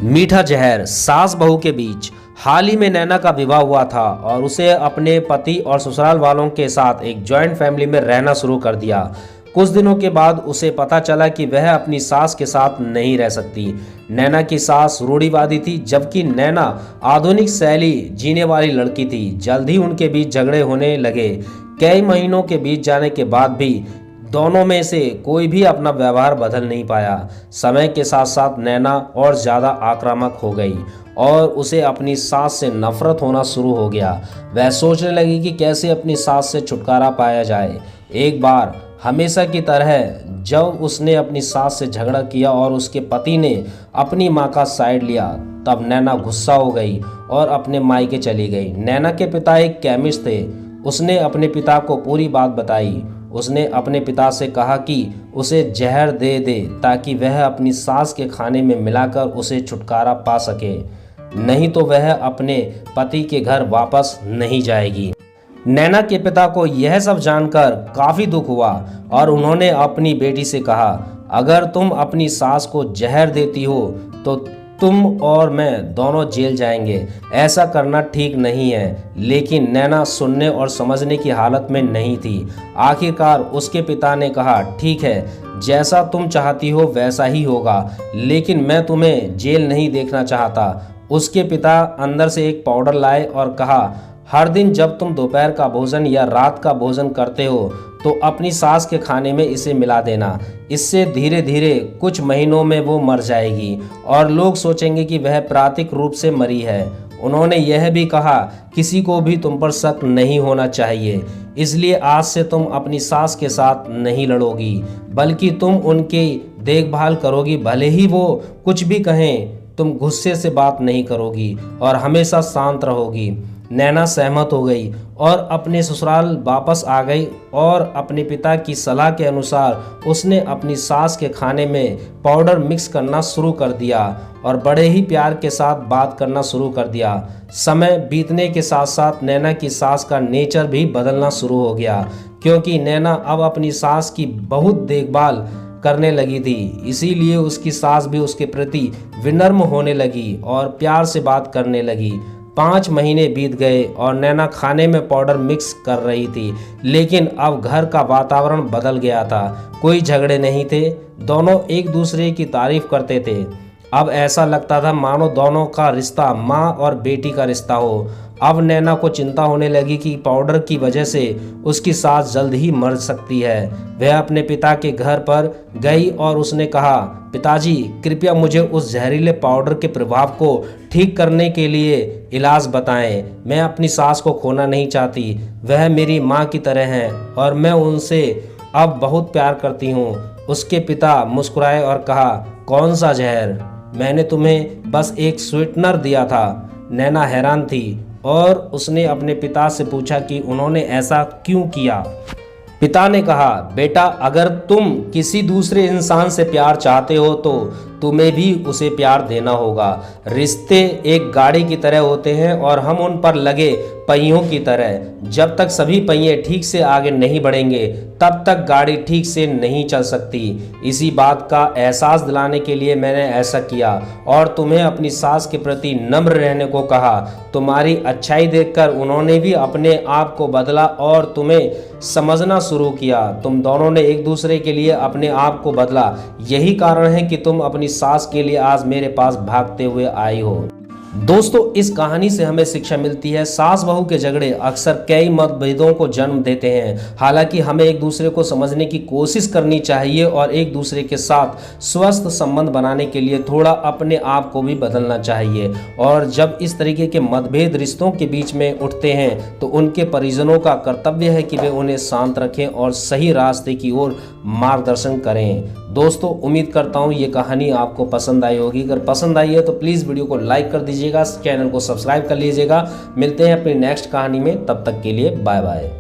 मीठा जहर। सास बहू के बीच। हाल ही में नैना का विवाह हुआ था और उसे अपने पति और ससुराल वालों के साथ एक जॉइंट फैमिली में रहना शुरू कर दिया। कुछ दिनों के बाद उसे पता चला कि वह अपनी सास के साथ नहीं रह सकती। नैना की सास रूढ़िवादी थी, जबकि नैना आधुनिक शैली जीने वाली लड़की थी। जल्द ही उनके बीच झगड़े होने लगे। कई महीनों के बीत जाने के बाद भी दोनों में से कोई भी अपना व्यवहार बदल नहीं पाया। समय के साथ साथ नैना और ज़्यादा आक्रामक हो गई और उसे अपनी सास से नफरत होना शुरू हो गया। वह सोचने लगी कि कैसे अपनी सास से छुटकारा पाया जाए। एक बार हमेशा की तरह जब उसने अपनी सास से झगड़ा किया और उसके पति ने अपनी मां का साइड लिया, तब नैना गुस्सा हो गई और अपने मायके चली गई। नैना के पिता एक केमिस्ट थे। उसने अपने पिता को पूरी बात बताई। उसने अपने पिता से कहा कि उसे जहर दे दे ताकि वह अपनी सास के खाने में मिलाकर उसे छुटकारा पा सके, नहीं तो वह अपने पति के घर वापस नहीं जाएगी। नैना के पिता को यह सब जानकर काफ़ी दुख हुआ और उन्होंने अपनी बेटी से कहा, अगर तुम अपनी सास को जहर देती हो तो तुम और मैं दोनों जेल जाएंगे। ऐसा करना ठीक नहीं है। लेकिन नैना सुनने और समझने की हालत में नहीं थी। आखिरकार उसके पिता ने कहा, ठीक है, जैसा तुम चाहती हो वैसा ही होगा, लेकिन मैं तुम्हें जेल नहीं देखना चाहता। उसके पिता अंदर से एक पाउडर लाए और कहा, हर दिन जब तुम दोपहर का भोजन या रात का भोजन करते हो तो अपनी सास के खाने में इसे मिला देना। इससे धीरे धीरे कुछ महीनों में वो मर जाएगी और लोग सोचेंगे कि वह प्राकृतिक रूप से मरी है। उन्होंने यह भी कहा, किसी को भी तुम पर शक नहीं होना चाहिए, इसलिए आज से तुम अपनी सास के साथ नहीं लड़ोगी, बल्कि तुम उनकी देखभाल करोगी। भले ही वो कुछ भी कहें, तुम गुस्से से बात नहीं करोगी और हमेशा शांत रहोगी। नैना सहमत हो गई और अपने ससुराल वापस आ गई और अपने पिता की सलाह के अनुसार उसने अपनी सास के खाने में पाउडर मिक्स करना शुरू कर दिया और बड़े ही प्यार के साथ बात करना शुरू कर दिया। समय बीतने के साथ साथ नैना की सास का नेचर भी बदलना शुरू हो गया, क्योंकि नैना अब अपनी सास की बहुत देखभाल करने लगी थी। इसीलिए उसकी सास भी उसके प्रति विनम्र होने लगी और प्यार से बात करने लगी। 5 महीने बीत गए और नैना खाने में पाउडर मिक्स कर रही थी, लेकिन अब घर का वातावरण बदल गया था। कोई झगड़े नहीं थे, दोनों एक दूसरे की तारीफ करते थे। अब ऐसा लगता था मानो दोनों का रिश्ता माँ और बेटी का रिश्ता हो। अब नैना को चिंता होने लगी कि पाउडर की वजह से उसकी सास जल्द ही मर सकती है। वह अपने पिता के घर पर गई और उसने कहा, पिताजी, कृपया मुझे उस जहरीले पाउडर के प्रभाव को ठीक करने के लिए इलाज बताएं। मैं अपनी सास को खोना नहीं चाहती। वह मेरी माँ की तरह हैं और मैं उनसे अब बहुत प्यार करती हूँ। उसके पिता मुस्कुराए और कहा, कौन सा जहर? मैंने तुम्हें बस एक स्वीटनर दिया था। नैना हैरान थी और उसने अपने पिता से पूछा कि उन्होंने ऐसा क्यों किया। पिता ने कहा, बेटा, अगर तुम किसी दूसरे इंसान से प्यार चाहते हो तो तुम्हें भी उसे प्यार देना होगा। रिश्ते एक गाड़ी की तरह होते हैं और हम उन पर लगे पहियों की तरह। जब तक सभी पहिए ठीक से आगे नहीं बढ़ेंगे तब तक गाड़ी ठीक से नहीं चल सकती। इसी बात का एहसास दिलाने के लिए मैंने ऐसा किया और तुम्हें अपनी सास के प्रति नम्र रहने को कहा। तुम्हारी अच्छाई देखकर उन्होंने भी अपने आप को बदला और तुम्हें समझना शुरू किया। तुम दोनों ने एक दूसरे के लिए अपने आप को बदला। यही कारण है कि तुम अपनी सास के लिए आज मेरे पास भागते हुए आई हो। दोस्तों, इस कहानी से हमें शिक्षा मिलती है, सास बहू के झगड़े अक्सर कई मतभेदों को जन्म देते हैं। हालांकि हमें एक दूसरे को समझने की कोशिश करनी चाहिए और एक दूसरे के साथ स्वस्थ संबंध बनाने के लिए थोड़ा अपने आप को भी बदलना चाहिए। और जब इस तरीके के मतभेद रिश्तों के बीच में उठते हैं तो उनके परिजनों का कर्तव्य है कि वे उन्हें शांत रखें और सही रास्ते की ओर मार्गदर्शन करें। दोस्तों, उम्मीद करता हूँ ये कहानी आपको पसंद आई होगी। अगर पसंद आई है तो प्लीज़ वीडियो को लाइक कर दीजिएगा, चैनल को सब्सक्राइब कर लीजिएगा। मिलते हैं अपनी नेक्स्ट कहानी में, तब तक के लिए बाय बाय।